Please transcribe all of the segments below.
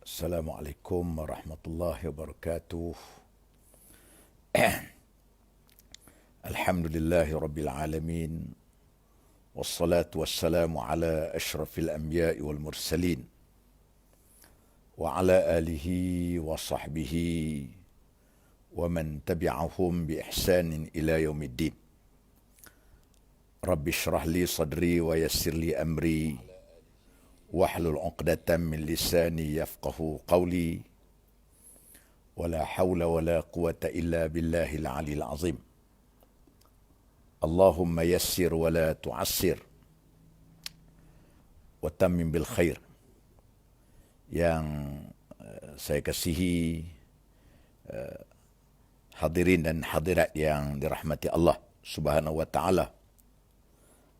Assalamualaikum warahmatullahi wabarakatuh. Alhamdulillahi rabbil alamin. Wassalatu wassalamu ala ashrafil anbiya'i wal mursalin. Wa ala alihi wa sahbihi wa man tabi'ahum bi ihsanin ila yaumiddin. Rabbi shrah li sadri wa yassir li amri. Wahlul 'uqdatam min lisani yafqahu qawli. Wala hawla wala quwata illa billahil 'aliyil 'azim. Allahumma yassir wala tu'assir wa tammim bil khair. Yang saya kasihi hadirin dan hadirat yang dirahmati Allah Subhanahu wa taala.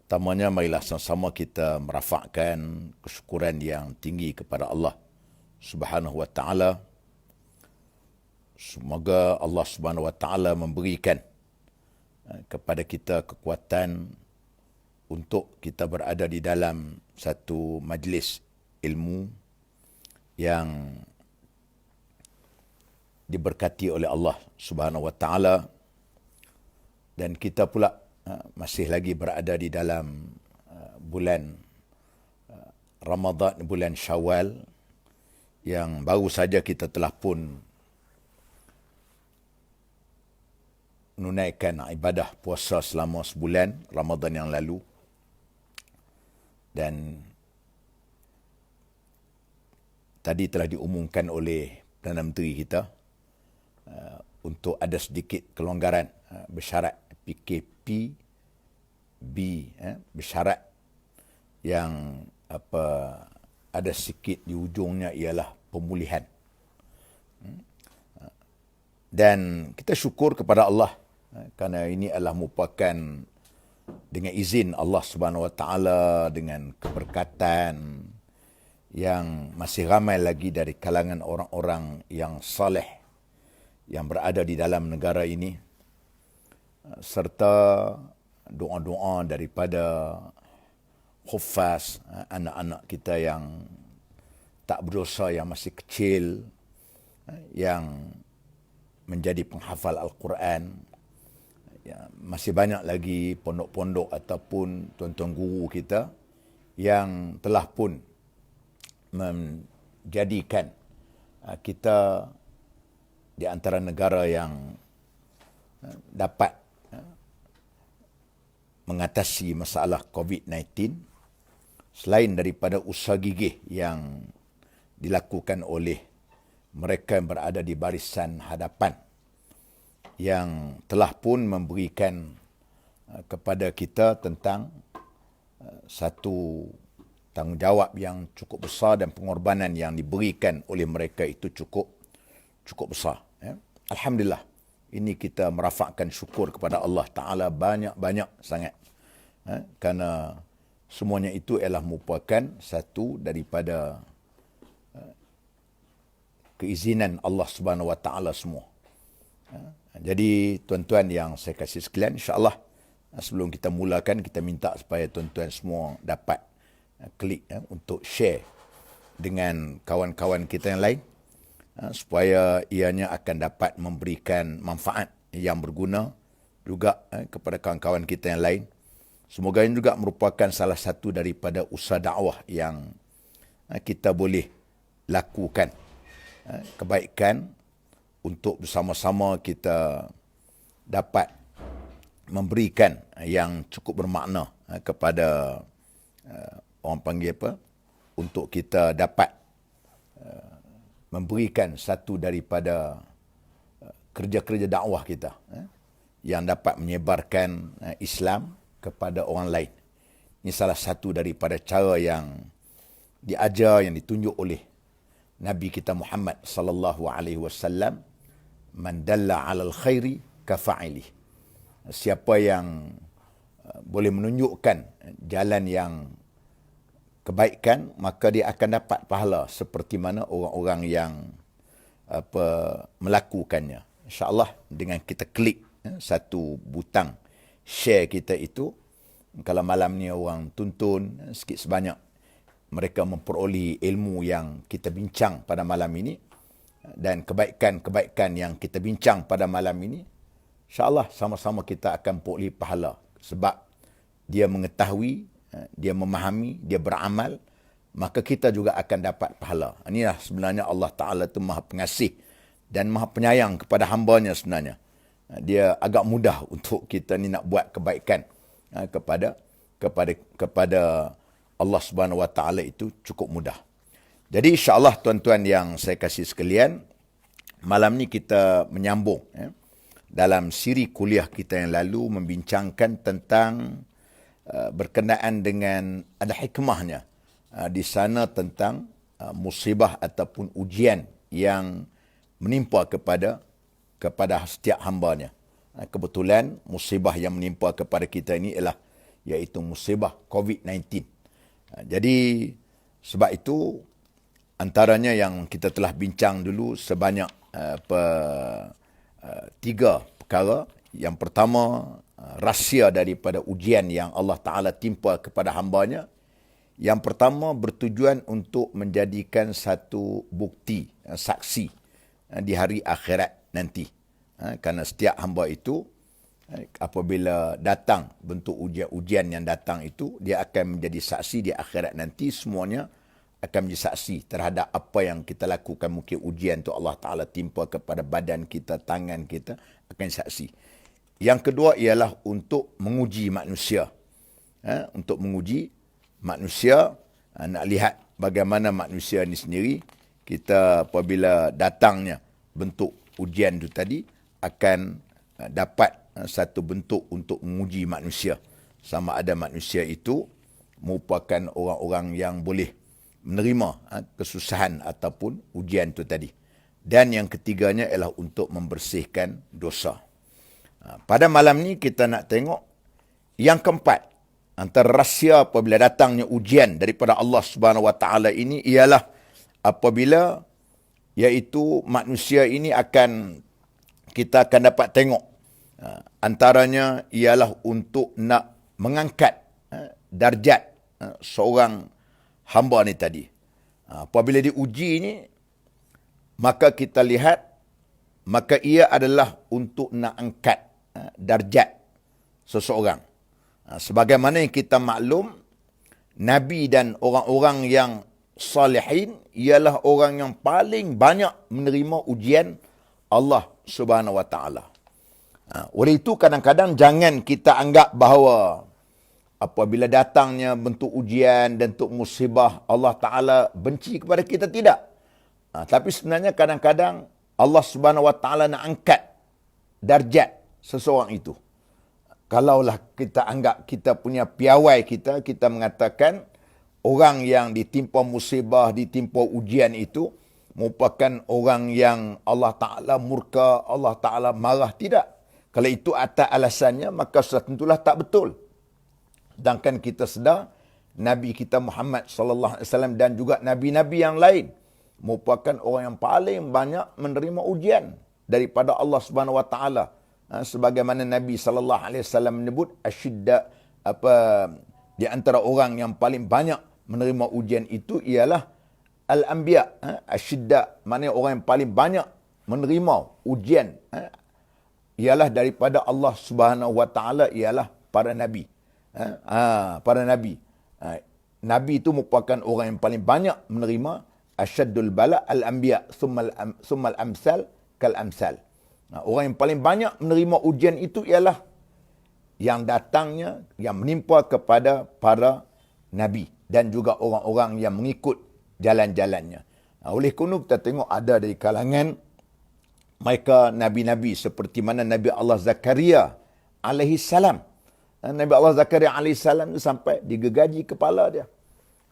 Pertamanya, marilah sama-sama kita merafakkan kesyukuran yang tinggi kepada Allah Subhanahu wa taala. Semoga Allah Subhanahu wa taala memberikan kepada kita kekuatan untuk kita berada di dalam satu majlis ilmu yang diberkati oleh Allah Subhanahu wa taala, dan kita pula masih lagi berada di dalam bulan Ramadan, bulan Syawal, yang baru saja kita telah pun menunaikan ibadah puasa selama sebulan Ramadan yang lalu. Dan tadi telah diumumkan oleh Perdana Menteri kita untuk ada sedikit kelonggaran bersyarat PKP bersyarat yang ada sikit di ujungnya ialah pemulihan. Dan kita syukur kepada Allah kerana ini adalah merupakan dengan izin Allah Subhanahu wa taala, dengan keberkatan yang masih ramai lagi dari kalangan orang-orang yang saleh yang berada di dalam negara ini, serta doa-doa daripada khuffaz, anak-anak kita yang tak berdosa, yang masih kecil, yang menjadi penghafal Al-Quran. Masih banyak lagi pondok-pondok ataupun tuan-tuan guru kita yang telah pun menjadikan kita di antara negara yang dapat mengatasi masalah COVID-19, selain daripada usaha gigih yang dilakukan oleh mereka yang berada di barisan hadapan, yang telah pun memberikan kepada kita tentang satu tanggungjawab yang cukup besar, dan pengorbanan yang diberikan oleh mereka itu cukup besar. Alhamdulillah. Ini kita merafakkan syukur kepada Allah Ta'ala banyak-banyak sangat. Kerana semuanya itu ialah merupakan satu daripada keizinan Allah Subhanahu Wa Ta'ala semua. Jadi tuan-tuan yang saya kasih sekalian, insyaAllah sebelum kita mulakan, kita minta supaya tuan-tuan semua dapat klik untuk share dengan kawan-kawan kita yang lain, supaya ianya akan dapat memberikan manfaat yang berguna juga kepada kawan-kawan kita yang lain. Semoga ini juga merupakan salah satu daripada usaha dakwah yang kita boleh lakukan, kebaikan untuk bersama-sama kita dapat memberikan yang cukup bermakna kepada orang panggil untuk kita dapat memberikan satu daripada kerja-kerja dakwah kita yang dapat menyebarkan Islam kepada orang lain. Ini salah satu daripada cara yang diajar, yang ditunjuk oleh Nabi kita Muhammad sallallahu alaihi wasallam, man dalla 'alal khairi kafa'ili. Siapa yang boleh menunjukkan jalan yang kebaikan, maka dia akan dapat pahala seperti mana orang-orang yang melakukannya. InsyaAllah dengan kita klik satu butang share kita itu, kalau malam ni orang tuntun sikit sebanyak, mereka memperoleh ilmu yang kita bincang pada malam ini dan kebaikan-kebaikan yang kita bincang pada malam ini, insya-Allah sama-sama kita akan peroleh pahala sebab dia mengetahui, dia memahami, dia beramal, maka kita juga akan dapat pahala. Inilah sebenarnya Allah Ta'ala itu Maha Pengasih dan Maha Penyayang kepada hamba-Nya sebenarnya. Dia agak mudah untuk kita ni nak buat kebaikan kepada Allah Subhanahu Wa Ta'ala itu cukup mudah. Jadi insya-Allah tuan-tuan yang saya kasih sekalian, malam ni kita menyambung dalam siri kuliah kita yang lalu membincangkan tentang berkenaan dengan ada hikmahnya di sana tentang musibah ataupun ujian yang menimpa kepada setiap hamba-Nya. Kebetulan musibah yang menimpa kepada kita ini ialah iaitu musibah COVID-19. Jadi sebab itu antaranya yang kita telah bincang dulu sebanyak 3 perkara. Yang pertama, rahsia daripada ujian yang Allah Ta'ala timpa kepada hamba-Nya. Yang pertama bertujuan untuk menjadikan satu bukti, saksi di hari akhirat nanti. Kerana setiap hamba itu apabila datang bentuk ujian yang datang itu, dia akan menjadi saksi di akhirat nanti. Semuanya akan menjadi saksi terhadap apa yang kita lakukan. Mungkin ujian itu Allah Ta'ala timpa kepada badan kita, tangan kita, akan saksi. Yang kedua ialah untuk menguji manusia. Untuk menguji manusia, nak lihat bagaimana manusia ini sendiri, kita apabila datangnya bentuk ujian itu tadi, akan dapat satu bentuk untuk menguji manusia. Sama ada manusia itu merupakan orang-orang yang boleh menerima kesusahan ataupun ujian itu tadi. Dan yang ketiganya ialah untuk membersihkan dosa. Pada malam ni kita nak tengok yang keempat. Antara rahsia apabila datangnya ujian daripada Allah Subhanahu Wa Ta'ala ini ialah apabila iaitu manusia ini kita akan dapat tengok. Antaranya ialah untuk nak mengangkat darjat seorang hamba ni tadi. Apabila diuji ni, maka kita lihat, maka ia adalah untuk nak angkat darjat seseorang. Sebagaimana yang kita maklum, Nabi dan orang-orang yang salihin ialah orang yang paling banyak menerima ujian Allah Subhanahu Wa Ta'ala. Oleh itu kadang-kadang jangan kita anggap bahawa apabila datangnya bentuk ujian dan bentuk musibah, Allah Ta'ala benci kepada kita. Tidak. Tapi sebenarnya kadang-kadang Allah Subhanahu Wa Ta'ala nak angkat darjat seseorang itu. Kalaulah kita anggap kita punya piawai kita mengatakan orang yang ditimpa musibah, ditimpa ujian itu merupakan orang yang Allah Ta'ala murka, Allah Ta'ala marah. Tidak. Kalau itu atas alasannya, maka sudah tentulah tak betul. Sedangkan kita sedar, Nabi kita Muhammad SAW dan juga Nabi-Nabi yang lain merupakan orang yang paling banyak menerima ujian daripada Allah Subhanahu Wa Ta'ala. Sebagaimana Nabi SAW menyebut, di antara orang yang paling banyak menerima ujian itu ialah Al-Anbiya. Asyidda, maknanya orang yang paling banyak menerima ujian ialah daripada Allah Subhanahu Wa Ta'ala ialah para Nabi. Para Nabi. Nabi itu merupakan orang yang paling banyak menerima asyaddul bala al-anbiya summal amsal kal amsal. Orang yang paling banyak menerima ujian itu ialah yang datangnya, yang menimpa kepada para Nabi dan juga orang-orang yang mengikut jalan-jalannya. Oleh kerana kita tengok ada dari kalangan mereka Nabi-Nabi seperti mana Nabi Allah Zakaria alaihi salam. Nabi Allah Zakaria alaihi salam itu sampai digergaji kepala dia.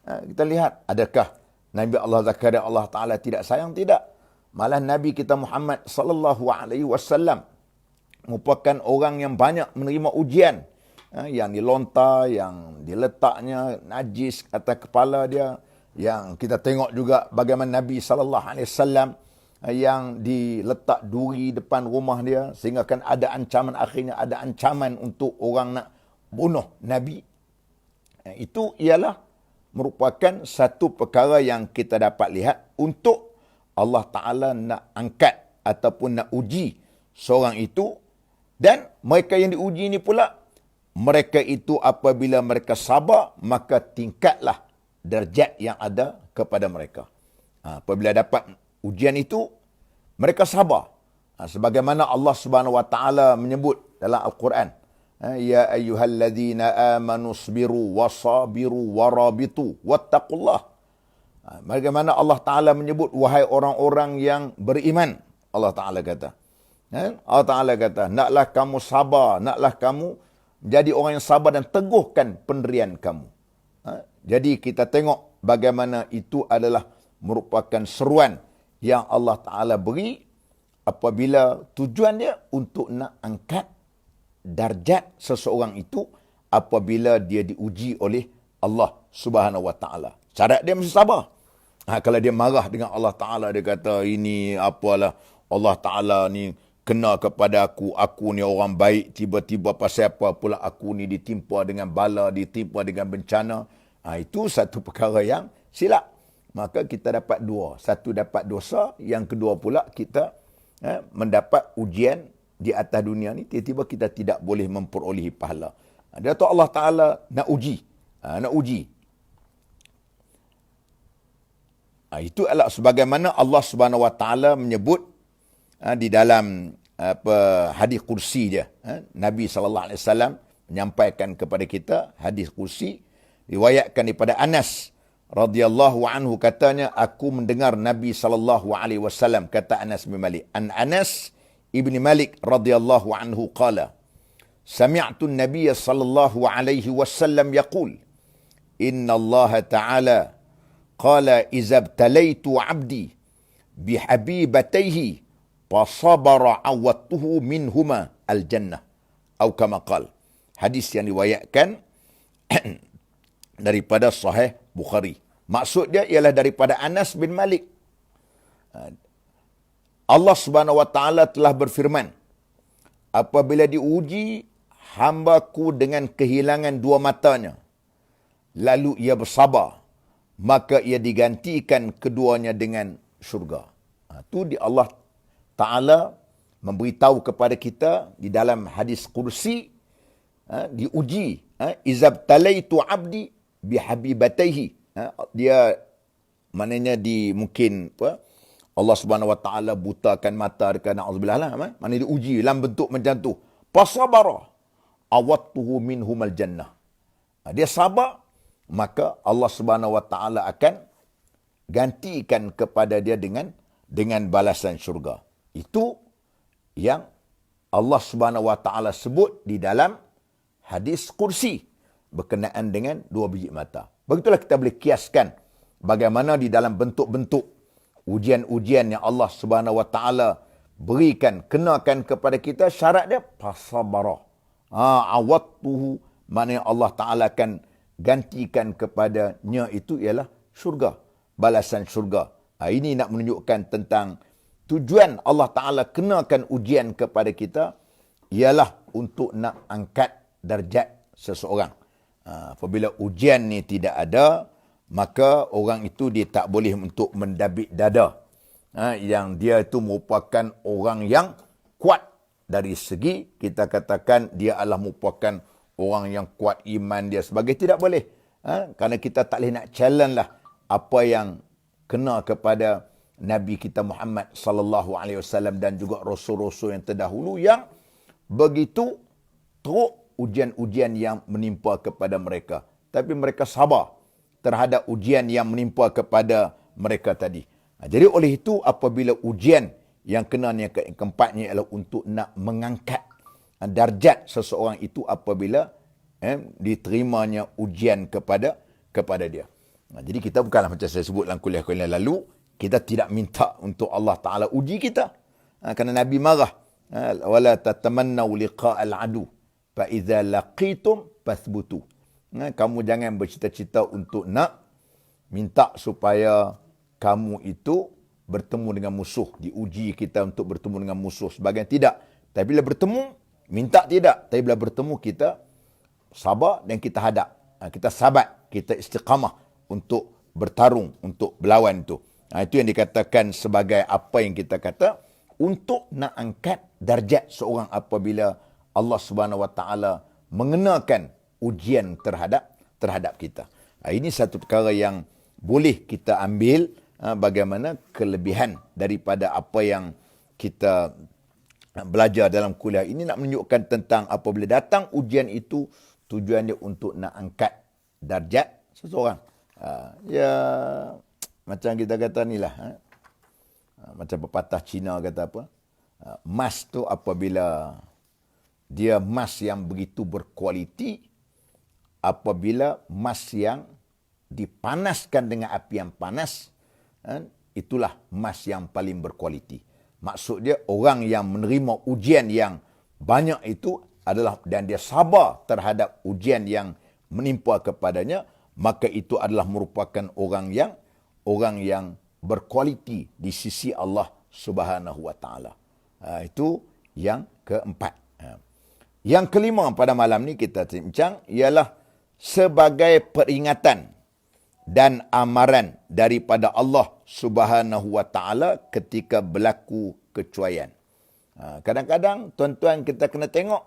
Kita lihat, adakah Nabi Allah Zakaria Allah Ta'ala tidak sayang? Tidak. Malah Nabi kita Muhammad sallallahu alaihi wasallam merupakan orang yang banyak menerima ujian. Yang dilontar, yang diletaknya najis atas kepala dia. Yang kita tengok juga bagaimana Nabi sallallahu alaihi wasallam yang diletak duri depan rumah dia sehingga kan ada ancaman, akhirnya ada ancaman untuk orang nak bunuh Nabi. Itu ialah merupakan satu perkara yang kita dapat lihat untuk Allah Ta'ala nak angkat ataupun nak uji seorang itu. Dan mereka yang diuji ini pula, mereka itu apabila mereka sabar, maka tingkatlah darjat yang ada kepada mereka. Apabila dapat ujian itu, mereka sabar. Sebagaimana Allah Subhanahu Wa Taala menyebut dalam Al-Quran, ya ayyuhalladzina amanu sabiru wasabiru warabitu wattaqullah. Bagaimana Allah Ta'ala menyebut, wahai orang-orang yang beriman, Allah Ta'ala kata. Allah Ta'ala kata, naklah kamu sabar, naklah kamu jadi orang yang sabar dan teguhkan pendirian kamu. Jadi kita tengok bagaimana itu adalah merupakan seruan yang Allah Ta'ala beri apabila tujuan dia untuk nak angkat darjat seseorang itu apabila dia diuji oleh Allah Subhanahu Wa Ta'ala. Syarat dia mesti sabar. Kalau dia marah dengan Allah Ta'ala, dia kata, ini apalah, Allah Ta'ala ni kena kepada aku ni orang baik, tiba-tiba pasal apa pula aku ni ditimpa dengan bala, ditimpa dengan bencana. Itu satu perkara yang silap. Maka kita dapat dua. Satu dapat dosa, yang kedua pula kita mendapat ujian di atas dunia ni, tiba-tiba kita tidak boleh memperolehi pahala. Dia tahu Allah Ta'ala nak uji. Nak uji. Itu adalah sebagaimana Allah Subhanahu Wa Ta'ala menyebut di dalam hadis kursi dia. Nabi SAW menyampaikan kepada kita hadis kursi, riwayatkan daripada Anas radhiyallahu anhu, katanya, aku mendengar Nabi SAW, kata Anas bin Malik. Anas ibn Malik radhiyallahu anhu qala, sami'tu an-nabiy sallallahu alaihi wasallam yaqul, inna Allah ta'ala qala iza btalaitu 'abdi bihabibatayhi fasabara awattuhu minhuma al-jannah, atau kama qala. Hadis yang riwayatkan daripada Sahih Bukhari. Maksud dia ialah daripada Anas bin Malik. Allah Subhanahu Wa Ta'ala telah berfirman, apabila diuji hambaku dengan kehilangan dua matanya, lalu ia bersabar, maka ia digantikan keduanya dengan syurga. Itu di Allah Ta'ala memberitahu kepada kita di dalam hadis kursi, diuji. Izab talaitu abdi bihabibataihi. Dia maknanya mungkin Allah Subhanahu Wa Ta'ala butakan mata dekat, na'udzubillah lah. Maknanya diuji dalam bentuk macam tu. Pasabara awattuhu minhumal jannah. Dia sabar, maka Allah Subhanahu Wa Ta'ala akan gantikan kepada dia dengan balasan syurga. Itu yang Allah Subhanahu Wa Ta'ala sebut di dalam hadis kursi berkenaan dengan dua biji mata. Begitulah kita boleh kiaskan bagaimana di dalam bentuk-bentuk ujian-ujian yang Allah Subhanahu Wa Ta'ala berikan, kenakan kepada kita, syarat dia pasabara. Awattuhu, maknanya Allah Ta'ala akan gantikan kepadanya itu ialah syurga, balasan syurga. Ini nak menunjukkan tentang tujuan Allah Ta'ala kenakan ujian kepada kita ialah untuk nak angkat darjat seseorang. Apabila ujian ni tidak ada, maka orang itu dia tak boleh untuk mendabik dada. Yang dia itu merupakan orang yang kuat dari segi, kita katakan dia adalah merupakan orang yang kuat iman dia sebagai, tidak boleh. Kerana kita tak boleh nak challenge lah apa yang kena kepada Nabi kita Muhammad sallallahu alaihi wasallam dan juga rasul-rasul yang terdahulu yang begitu teruk ujian-ujian yang menimpa kepada mereka. Tapi mereka sabar terhadap ujian yang menimpa kepada mereka tadi. Jadi oleh itu apabila ujian yang kena yang keempatnya ialah untuk nak mengangkat darjat seseorang itu apabila diterimanya ujian kepada dia. Jadi kita bukanlah macam saya sebut dalam kuliah-kuliah lalu, kita tidak minta untuk Allah Ta'ala uji kita. Kerana Nabi marah. Wala tatamannaw liqa'al adu fa idza laqitum fathbutu. Kamu jangan bercita-cita untuk nak minta supaya kamu itu bertemu dengan musuh. Diuji kita untuk bertemu dengan musuh. Sebagian tidak. Tapi bila bertemu, minta tidak. Tapi bila bertemu, kita sabar dan kita hadap. Kita sabat, kita istiqamah untuk bertarung, untuk berlawan itu. Itu yang dikatakan sebagai apa yang kita kata untuk nak angkat darjat seorang apabila Allah Subhanahu Wa Taala mengenakan ujian terhadap kita. Ini satu perkara yang boleh kita ambil bagaimana kelebihan daripada apa yang kita belajar dalam kuliah ini, nak menunjukkan tentang apabila datang ujian itu tujuan dia untuk nak angkat darjat seseorang. Ya macam kita kata ni lah, macam pepatah Cina kata apa, emas tu apabila dia emas yang begitu berkualiti, apabila emas yang dipanaskan dengan api yang panas, itulah emas yang paling berkualiti. Maksud dia orang yang menerima ujian yang banyak itu adalah dan dia sabar terhadap ujian yang menimpa kepadanya, maka itu adalah merupakan orang yang berkualiti di sisi Allah Subhanahu Wa Taala. Itu yang keempat. Yang kelima pada malam ni kita bincang ialah sebagai peringatan dan amaran daripada Allah Subhanahu Wa Taala ketika berlaku kecuaian. Kadang-kadang tuan-tuan kita kena tengok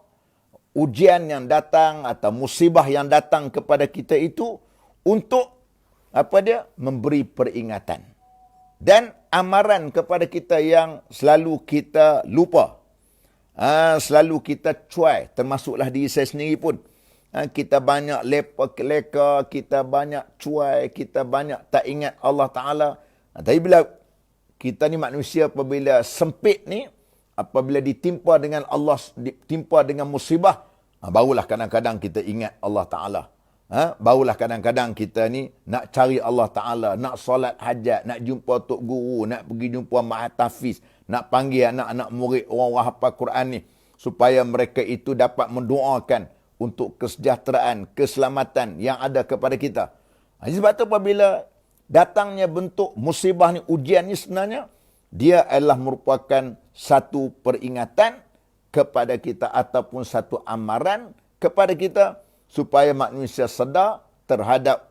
ujian yang datang atau musibah yang datang kepada kita itu untuk memberi peringatan dan amaran kepada kita yang selalu kita lupa. Selalu kita cuai, termasuklah diri saya sendiri pun. Kita banyak leka, kita banyak cuai, kita banyak tak ingat Allah Ta'ala. Tapi bila kita ni manusia apabila sempit ni, apabila ditimpa dengan musibah, barulah kadang-kadang kita ingat Allah Ta'ala. Barulah kadang-kadang kita ni nak cari Allah Ta'ala, nak solat hajat, nak jumpa Tok Guru, nak pergi jumpa Mahat Hafiz, nak panggil anak-anak murid orang hafal Quran ni, supaya mereka itu dapat mendoakan untuk kesejahteraan, keselamatan yang ada kepada kita. Sebab tu apabila datangnya bentuk musibah ni, ujian ni sebenarnya, dia adalah merupakan satu peringatan kepada kita ataupun satu amaran kepada kita supaya manusia sedar terhadap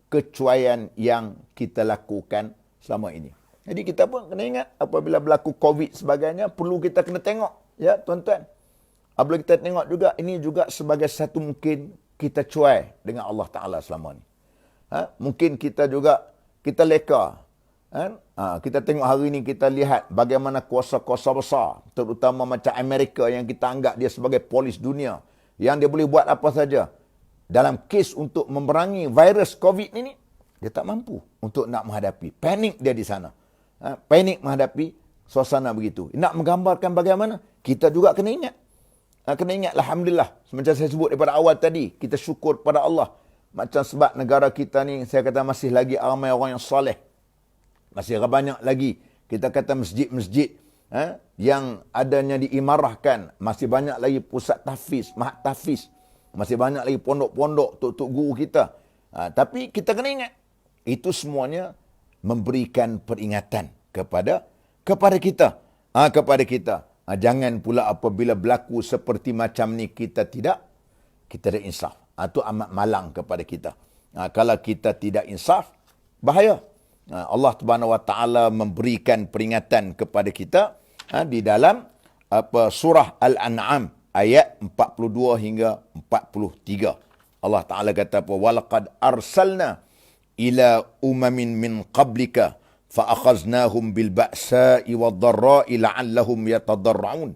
kecuaian yang kita lakukan selama ini. Jadi kita pun kena ingat apabila berlaku COVID sebagainya, perlu kita kena tengok, ya tuan-tuan. Apabila kita tengok juga, ini juga sebagai satu mungkin kita cuai dengan Allah Ta'ala selama ni. Mungkin kita juga, kita leka. Kita tengok hari ini, kita lihat bagaimana kuasa-kuasa besar, terutama macam Amerika yang kita anggap dia sebagai polis dunia, yang dia boleh buat apa saja dalam kes untuk memerangi virus COVID ini, dia tak mampu untuk nak menghadapi. Panik dia di sana. Panik menghadapi suasana begitu. Nak menggambarkan bagaimana, kita juga kena ingat. Kena ingat, Alhamdulillah, macam saya sebut daripada awal tadi, kita syukur pada Allah. Macam sebab negara kita ni, saya kata masih lagi ramai orang yang soleh. Masih banyak lagi, kita kata masjid-masjid yang adanya diimarahkan. Masih banyak lagi pusat tahfiz, mahat tahfiz. Masih banyak lagi pondok-pondok, tok-tok guru kita. Tapi kita kena ingat, itu semuanya memberikan peringatan kepada kita. Kepada kita. Jangan pula apabila berlaku seperti macam ni, kita tidak insaf. Itu amat malang kepada kita. Kalau kita tidak insaf, bahaya. Allah Subhanahu Wa Taala memberikan peringatan kepada kita di dalam surah Al-An'am ayat 42 hingga 43. Allah Taala kata apa? Walaqad arsalna ila umamin min qablika fa akhaznahum bil ba'sa'i wad dharra'i la'allahum yatadarra'un.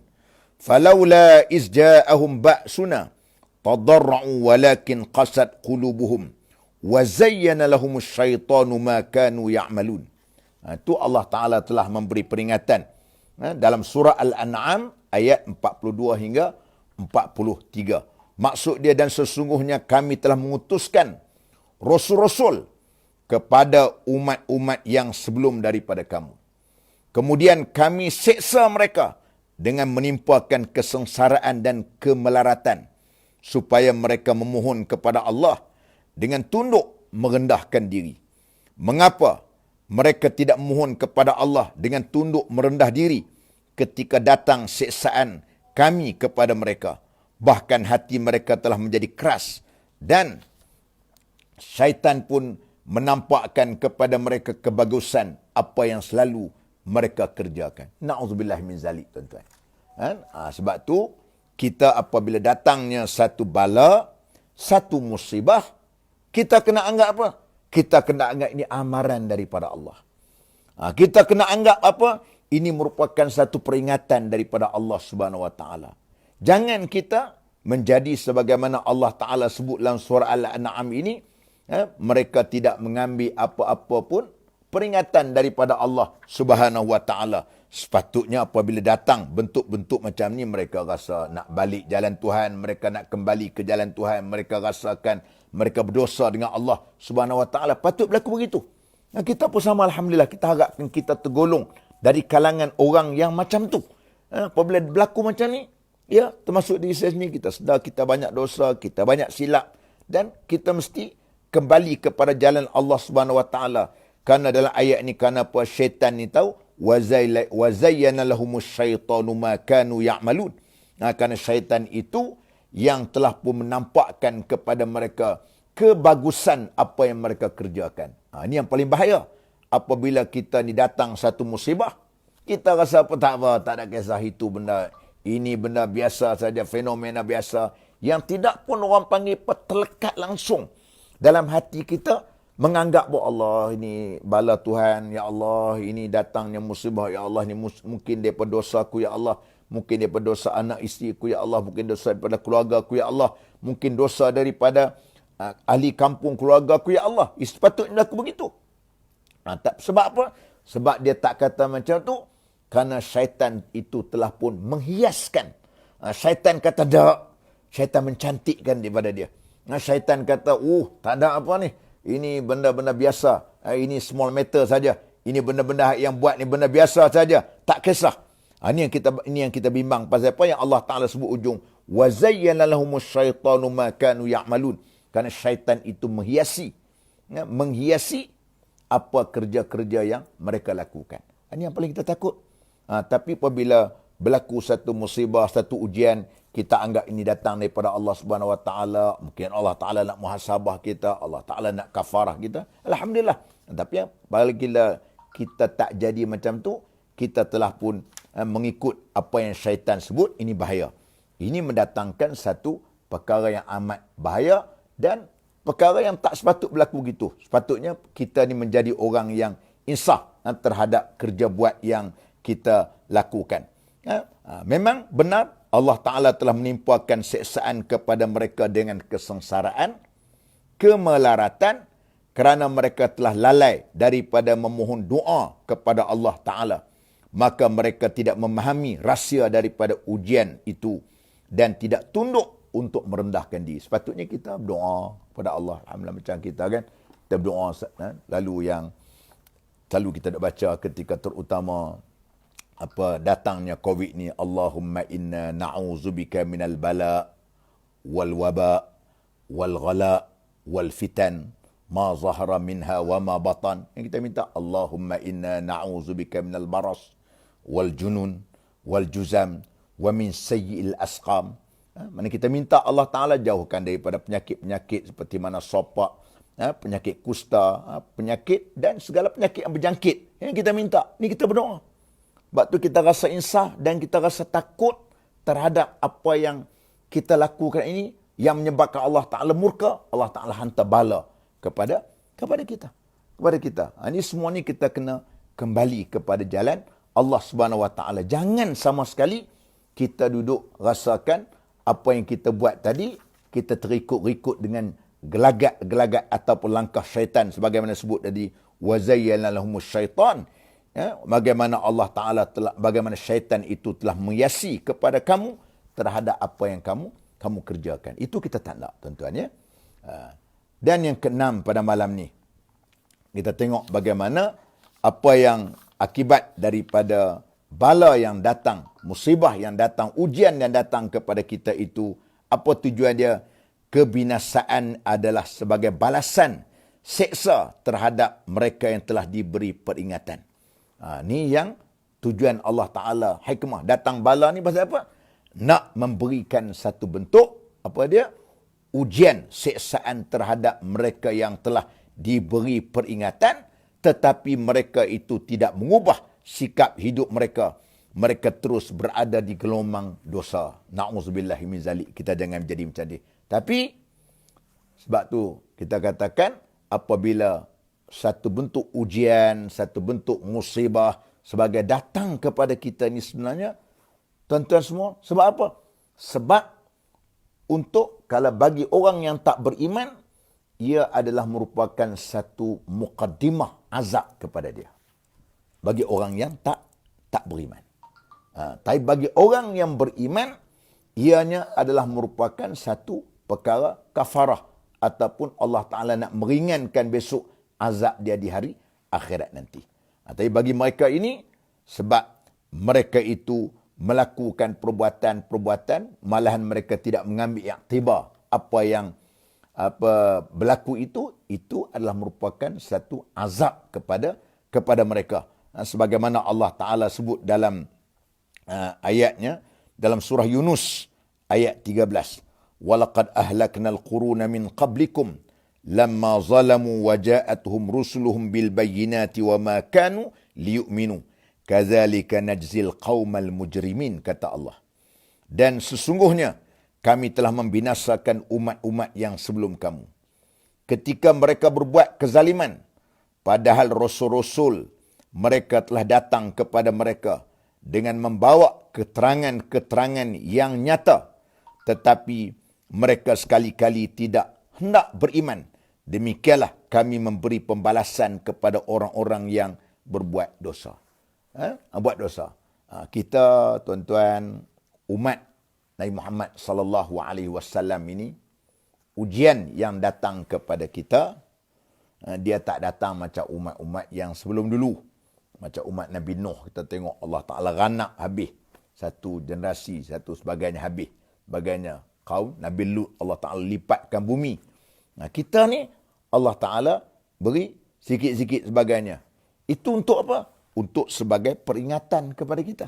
Falawla iz ja'ahum ba'suna tadarra'u walakin qasat qulubuhum wa zayyana lahumus syaitanu ma kanu ya'malun. Itu Allah Ta'ala telah memberi peringatan dalam surah Al-An'am ayat 42 hingga 43. Maksud dia, dan sesungguhnya kami telah mengutuskan rasul-rasul kepada umat-umat yang sebelum daripada kamu. Kemudian kami seksa mereka dengan menimpakan kesengsaraan dan kemelaratan, supaya mereka memohon kepada Allah dengan tunduk merendahkan diri. Mengapa mereka tidak memohon kepada Allah dengan tunduk merendah diri ketika datang siksaan kami kepada mereka? Bahkan hati mereka telah menjadi keras dan syaitan pun menampakkan kepada mereka kebagusan apa yang selalu mereka kerjakan. Na'udzubillah min zalik, tuan-tuan. Sebab tu, kita apabila datangnya satu bala, satu musibah, kita kena anggap apa? Kita kena anggap ini amaran daripada Allah. Kita kena anggap apa? Ini merupakan satu peringatan daripada Allah Subhanahu Wa Taala. Jangan kita menjadi sebagaimana Allah Ta'ala sebut dalam surah Al-An'am ini, mereka tidak mengambil apa-apa pun peringatan daripada Allah Subhanahu Wa Ta'ala. Sepatutnya apabila datang bentuk-bentuk macam ni, mereka rasa nak balik jalan Tuhan, mereka nak kembali ke jalan Tuhan, mereka rasakan mereka berdosa dengan Allah Subhanahu Wa Ta'ala. Patut berlaku begitu. Kita pun sama, Alhamdulillah, kita harapkan kita tergolong dari kalangan orang yang macam tu. Apabila berlaku macam ni, ya, termasuk diri saya sendiri, kita sedar kita banyak dosa, kita banyak silap, dan kita mesti kembali kepada jalan Allah Subhanahu Wa Taala. Karena dalam ayat ni, kerana apa? Syaitan ni tahu, wazayyana lahumus syaitanu ma kanu ya'malun. Kerana syaitan itu yang telah pun menampakkan kepada mereka kebagusan apa yang mereka kerjakan. Ini yang paling bahaya. Apabila kita ni datang satu musibah, kita rasa apa, tak ada kisah, itu benda, ini benda biasa saja, fenomena biasa, yang tidak pun orang panggil terlekat langsung dalam hati kita, menganggap bahawa Allah ini bala Tuhan, ya Allah ini datangnya musibah, ya Allah ini mungkin daripada dosaku, ya Allah mungkin daripada dosa anak isteriku, ya Allah mungkin dosa daripada keluargaku, ya Allah mungkin dosa daripada ahli kampung keluargaku, ya Allah. Sepatutnya aku begitu. Sebab apa? Sebab dia tak kata macam tu, kerana syaitan itu telah pun menghiaskan. Syaitan kata tak, syaitan mencantikkan daripada dia. Syaitan kata, tak ada apa ni, ini benda-benda biasa, ini small matter saja, ini benda-benda yang buat ni benda biasa saja, tak kisah. Ini yang kita bimbang pasal apa yang Allah Taala sebut ujung, wa zayyana lahumus syaitanu ma kanu ya'malun. Kerana syaitan itu menghiasi apa kerja-kerja yang mereka lakukan. Ini yang paling kita takut. Tapi apabila berlaku satu musibah, satu ujian, kita anggap ini datang daripada Allah Subhanahu Wa Taala. Mungkin Allah Taala nak muhasabah kita, Allah Taala nak kafarah kita. Alhamdulillah. Tapi apabila kita tak jadi macam tu, kita telah pun mengikut apa yang syaitan sebut, ini bahaya. Ini mendatangkan satu perkara yang amat bahaya dan perkara yang tak sepatut berlaku begitu. Sepatutnya kita ni menjadi orang yang insaf terhadap kerja buat yang kita lakukan. Memang benar Allah Ta'ala telah menimpakan siksaan kepada mereka dengan kesengsaraan, kemelaratan, kerana mereka telah lalai daripada memohon doa kepada Allah Ta'ala. Maka mereka tidak memahami rahsia daripada ujian itu dan tidak tunduk untuk merendahkan diri. Sepatutnya kita berdoa kepada Allah. Alhamdulillah, macam kita kan, kita berdoa lalu yang selalu kita nak baca ketika terutama datangnya COVID ni, Allahumma inna na'udzubika minal bala wal waba wal ghala wal fitan ma zahara minha wa ma batan. Yang kita minta, Allahumma inna na'udzubika minal baras wal junun wal juzam wa min sayyi'il asqam. Mana kita minta Allah Ta'ala jauhkan daripada penyakit-penyakit seperti mana sopak, penyakit kusta, penyakit dan segala penyakit yang berjangkit. Yang kita minta, ni kita berdoa. Sebab tu kita rasa insaf dan kita rasa takut terhadap apa yang kita lakukan ini yang menyebabkan Allah Ta'ala murka, Allah Ta'ala hantar bala kepada kita. Ini semua ni kita kena kembali kepada jalan Allah Subhanahu Wa Ta'ala. Jangan sama sekali kita duduk rasakan apa yang kita buat tadi, kita terikut-ikut dengan gelagat-gelagat ataupun langkah syaitan. Sebagaimana sebut tadi, وَزَيَّنَ لَهُمُ الشَّيْطَانِ. Bagaimana Allah Ta'ala bagaimana syaitan itu telah menghiasi kepada kamu terhadap apa yang kamu kerjakan. Itu kita tak nak, tuan-tuan, ya. Dan yang keenam pada malam ni, kita tengok bagaimana apa yang akibat daripada bala yang datang, musibah yang datang, ujian yang datang kepada kita itu, apa tujuan dia? Kebinasaan adalah sebagai balasan seksa terhadap mereka yang telah diberi peringatan. Ni yang tujuan Allah Ta'ala, hikmah. Datang bala ni pasal apa? Nak memberikan satu bentuk, apa dia? Ujian, seksaan terhadap mereka yang telah diberi peringatan, tetapi mereka itu tidak mengubah sikap hidup mereka. Mereka terus berada di gelombang dosa. Na'udzubillahi min zalik. Kita jangan menjadi macam ni. Tapi, sebab tu kita katakan, apabila satu bentuk ujian, satu bentuk musibah sebagai datang kepada kita ni sebenarnya, tuan-tuan semua, sebab apa? Sebab untuk kalau bagi orang yang tak beriman, ia adalah merupakan satu muqaddimah azab kepada dia. Bagi orang yang tak beriman. Tapi bagi orang yang beriman, ianya adalah merupakan satu perkara kafarah. Ataupun Allah Ta'ala nak meringankan besok azab dia di hari akhirat nanti. Tapi bagi mereka ini, sebab mereka itu melakukan perbuatan-perbuatan, malahan mereka tidak mengambil iktibar apa yang berlaku itu adalah merupakan satu azab kepada mereka. Sebagaimana Allah Ta'ala sebut dalam ayatnya, dalam surah Yunus ayat 13. وَلَقَدْ أَهْلَكْنَا الْقُرُونَ مِنْ قَبْلِكُمْ لَمَّا ظَلَمُوا وَجَاءَتْهُمْ رُسُلُهُمْ بِالْبَيِّنَاتِ وَمَا كَانُوا لِيُؤْمِنُوا كَذَلِكَ نَجْزِي الْقَوْمَ الْمُجْرِمِينَ, kata Allah. Dan sesungguhnya kami telah membinasakan umat-umat yang sebelum kamu ketika mereka berbuat kezaliman, padahal rasul-rasul mereka telah datang kepada mereka dengan membawa keterangan-keterangan yang nyata, tetapi mereka sekali-kali tidak hendak beriman. Demikianlah kami memberi pembalasan kepada orang-orang yang berbuat dosa. Buat dosa. Kita, tuan-tuan, umat Nabi Muhammad sallallahu alaihi wasallam ini, ujian yang datang kepada kita, dia tak datang macam umat-umat yang sebelum dulu. Macam umat Nabi Nuh, kita tengok Allah Ta'ala ranak habis. Satu generasi, satu sebagainya habis. Sebagainya kaum Nabi Lut, Allah Ta'ala lipatkan bumi. Kita ni, Allah Ta'ala beri sikit-sikit sebagainya. Itu untuk apa? Untuk sebagai peringatan kepada kita.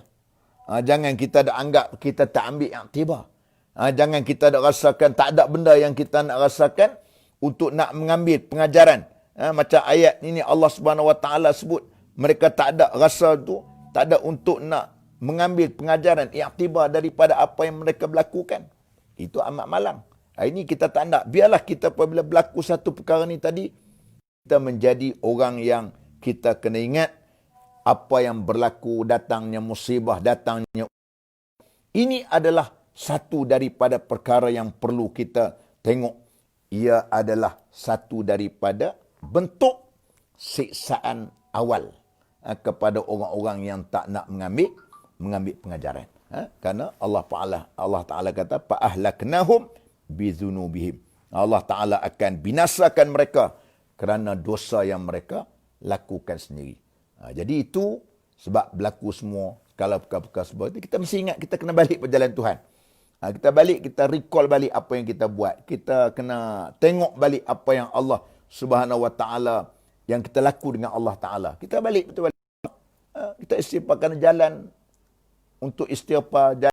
Jangan kita dah anggap kita tak ambil iktibar. Jangan kita dah rasakan tak ada benda yang kita nak rasakan untuk nak mengambil pengajaran. Macam ayat ini Allah Subhanahu Wa Ta'ala sebut, mereka tak ada rasa tu, tak ada untuk nak mengambil pengajaran, iktibar daripada apa yang mereka berlakukan. Itu amat malang. Ini kita tak nak. Biarlah kita apabila berlaku satu perkara ni tadi, kita menjadi orang yang kita kena ingat apa yang berlaku, datangnya musibah, datangnya. Ini adalah satu daripada perkara yang perlu kita tengok. Ia adalah satu daripada bentuk siksaan awal kepada orang-orang yang tak nak mengambil pengajaran. Kerana Allah Ta'ala kata, فَأَهْلَكْنَهُمْ بِذُنُوبِهِمْ. Allah Ta'ala akan binasakan mereka kerana dosa yang mereka lakukan sendiri. Jadi itu sebab berlaku semua, kalau perkara-perkara sebab itu, kita mesti ingat kita kena balik berjalan Tuhan. Kita balik, kita recall balik apa yang kita buat. Kita kena tengok balik apa yang Allah Subhanahu Wa Ta'ala, yang kita laku dengan Allah Ta'ala. Kita balik betul-betul. Kita istighfar, kena jalan untuk istighfar,